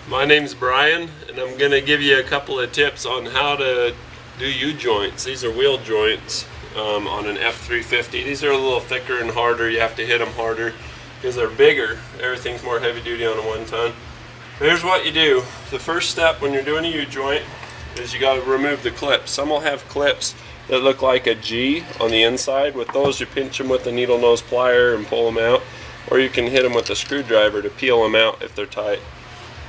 My name's Brian, and I'm going to give you a couple of tips on how to do U-joints. These are wheel joints on an F350. These are a little thicker and harder. You have to hit them harder because they're bigger. Everything's more heavy duty on a 1 ton. Here's what you do. The first step when you're doing a U-joint is you got to remove the clips. Some will have clips that look like a G on the inside. With those, you pinch them with a needle nose plier and pull them out, or you can hit them with a screwdriver to peel them out if they're tight.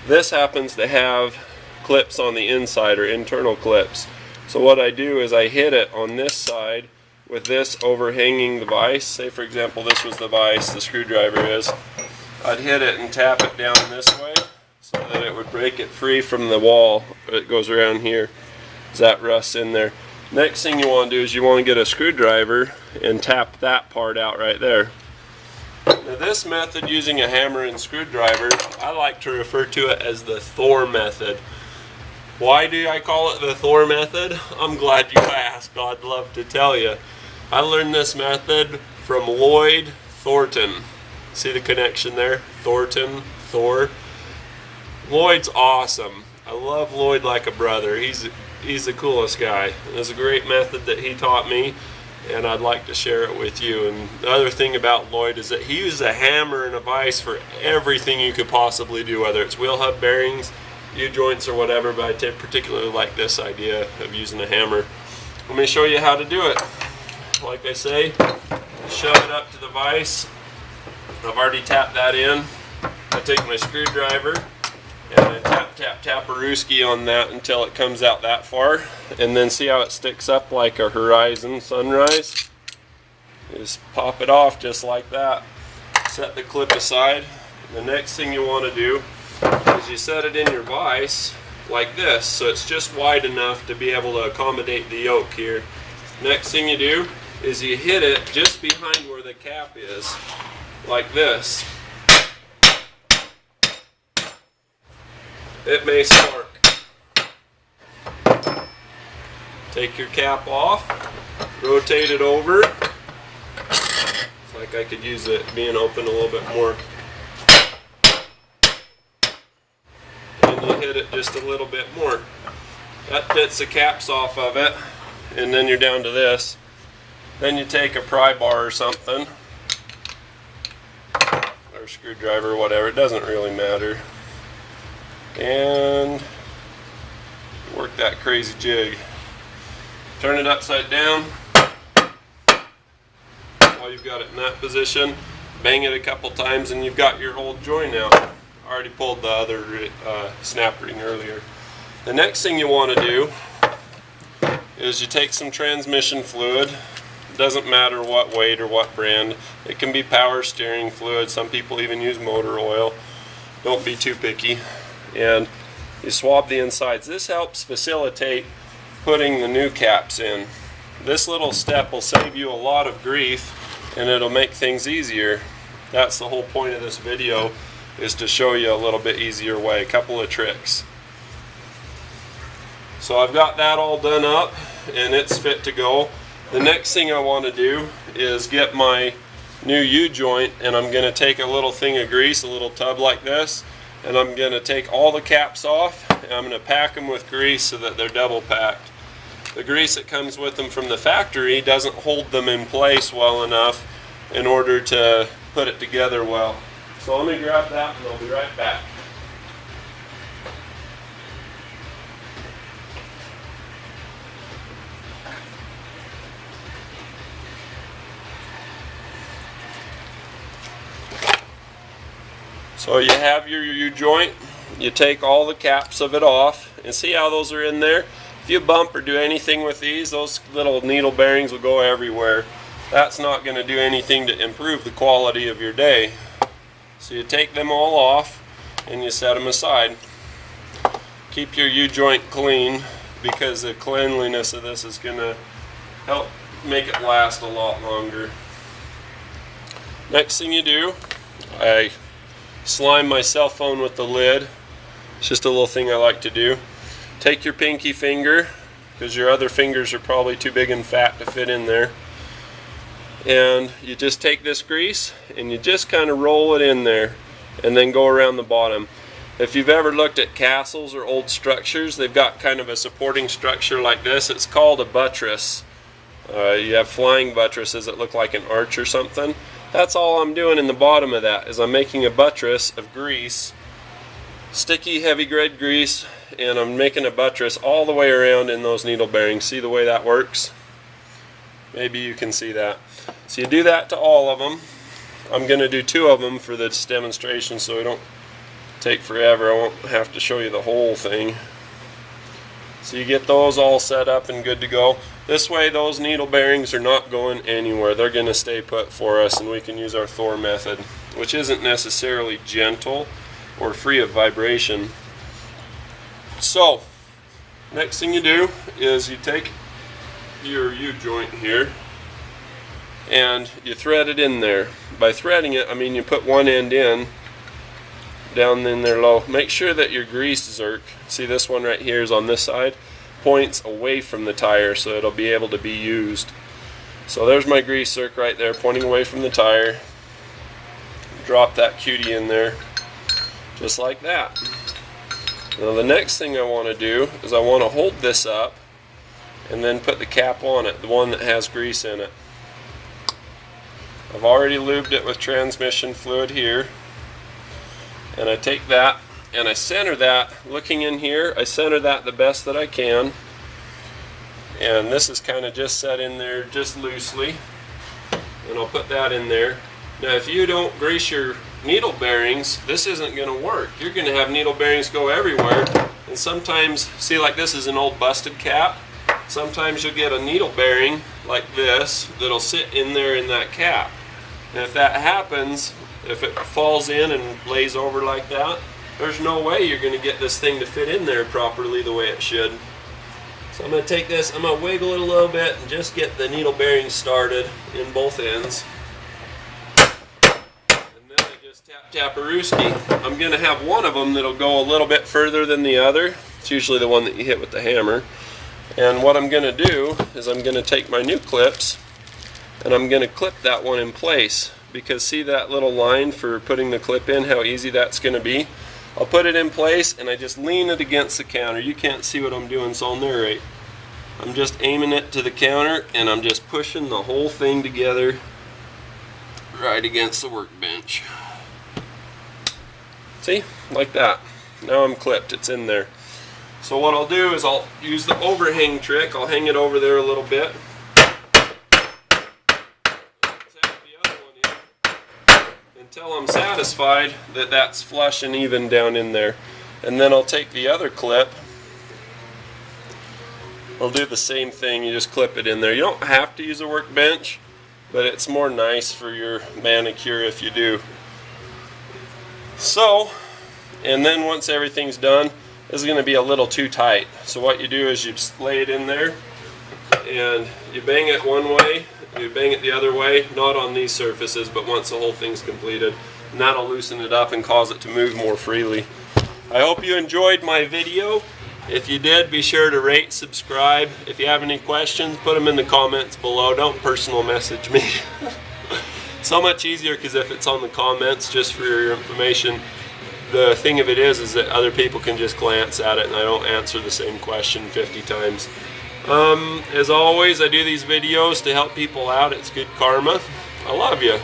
This happens to have clips on the inside, or internal clips. So what I do is I hit it on this side with this overhanging the vise. Say for example this was the vise, the screwdriver is. I'd hit it and tap it down this way so that it would break it free from the wall. It goes around here, so that rusts in there. Next thing you want to do is you want to get a screwdriver and tap that part out right there. Now this method, using a hammer and screwdriver, I like to refer to it as the Thor method. Why do I call it the Thor method? I'm glad you asked. I'd love to tell you. I learned this method from Lloyd Thornton. See the connection there? Thornton, Thor. Lloyd's awesome. I love Lloyd like a brother. He's the coolest guy. It's a great method that he taught me, and I'd like to share it with you. And the other thing about Lloyd is that he uses a hammer and a vise for everything you could possibly do, whether it's wheel hub bearings, U-joints, or whatever, but I particularly like this idea of using a hammer. Let me show you how to do it. Like I say, shove it up to the vise. I've already tapped that in. I take my screwdriver and I tap a rooski on that until it comes out that far, and then see how it sticks up like a horizon sunrise. Just pop it off just like that. Set the clip aside. The next thing you want to do is you set it in your vise like this, so it's just wide enough to be able to accommodate the yoke here. Next thing you do is you hit it just behind where the cap is, like this. It may spark. Take your cap off, rotate it over. It's like I could use it being open a little bit more. And you hit it just a little bit more. That gets the caps off of it, and then you're down to this. Then you take a pry bar or something, or a screwdriver or whatever, it doesn't really matter, and work that crazy jig. Turn it upside down while you've got it in that position. Bang it a couple times and you've got your old joint out. I already pulled the other snap ring earlier. The next thing you want to do is you take some transmission fluid. It doesn't matter what weight or what brand. It can be power steering fluid. Some people even use motor oil. Don't be too picky. And you swab the insides. This helps facilitate putting the new caps in. This little step will save you a lot of grief, and it'll make things easier. That's the whole point of this video, is to show you a little bit easier way, a couple of tricks. So I've got that all done up and it's fit to go. The next thing I want to do is get my new U-joint, and I'm going to take a little thing of grease, a little tub like this, and I'm going to take all the caps off and I'm going to pack them with grease so that they're double packed. The grease that comes with them from the factory doesn't hold them in place well enough in order to put it together well. So let me grab that and I'll be right back. So you have your U-joint, you take all the caps of it off, and see how those are in there? If you bump or do anything with these, those little needle bearings will go everywhere. That's not going to do anything to improve the quality of your day. So you take them all off and you set them aside. Keep your U-joint clean, because the cleanliness of this is going to help make it last a lot longer. Next thing you do, I slime my cell phone with the lid. It's just a little thing I like to do. Take your pinky finger, because your other fingers are probably too big and fat to fit in there, and you just take this grease and you just kind of roll it in there and then go around the bottom. If you've ever looked at castles or old structures, they've got kind of a supporting structure like this. It's called a buttress. You have flying buttresses that look like an arch or something. That's all I'm doing in the bottom of that, is I'm making a buttress of grease, sticky heavy grade grease, and I'm making a buttress all the way around in those needle bearings. See the way that works? Maybe you can see that. So you do that to all of them. I'm going to do 2 of them for this demonstration so I don't take forever. I won't have to show you the whole thing. So you get those all set up and good to go. This way those needle bearings are not going anywhere. They're going to stay put for us, and we can use our Thor method, which isn't necessarily gentle or free of vibration. So next thing you do is you take your U-joint here and you thread it in there. By threading it, I mean you put one end in, down in there low. Make sure that your grease zerk, see this one right here is on this side, points away from the tire so it'll be able to be used. So there's my grease zerk right there pointing away from the tire. Drop that cutie in there just like that. Now the next thing I want to do is I want to hold this up and then put the cap on it, the one that has grease in it. I've already lubed it with transmission fluid here, and I take that and I center that, looking in here, I center that the best that I can, and this is kind of just set in there just loosely, and I'll put that in there. Now if you don't grease your needle bearings, this isn't going to work. You're going to have needle bearings go everywhere, and sometimes, see, like this is an old busted cap, sometimes you'll get a needle bearing like this that'll sit in there in that cap. And if that happens, if it falls in and lays over like that, there's no way you're going to get this thing to fit in there properly the way it should. So I'm going to take this, I'm going to wiggle it a little bit and just get the needle bearings started in both ends. And then I just tap a rooski. I'm going to have one of them that'll go a little bit further than the other. It's usually the one that you hit with the hammer. And what I'm going to do is I'm going to take my new clips and I'm going to clip that one in place, because see that little line for putting the clip in, how easy that's going to be. I'll put it in place and I just lean it against the counter. You can't see what I'm doing, so I'll narrate. I'm just aiming it to the counter and I'm just pushing the whole thing together right against the workbench. See, like that. Now I'm clipped, it's in there. So what I'll do is I'll use the overhang trick. I'll hang it over there a little bit. Until I'm satisfied that that's flush and even down in there. And then I'll take the other clip. I'll do the same thing, you just clip it in there. You don't have to use a workbench, but it's more nice for your manicure if you do. So, and then once everything's done, this is going to be a little too tight. So what you do is you just lay it in there and you bang it one way, you bang it the other way, not on these surfaces, but once the whole thing's completed, and that'll loosen it up and cause it to move more freely. I hope you enjoyed my video. If you did, be sure to rate, subscribe. If you have any questions, put them in the comments below. Don't personal message me. So much easier, because if it's on the comments just for your information, the thing of it is that other people can just glance at it and I don't answer the same question 50 times. As always, I do these videos to help people out. It's good karma. I love you.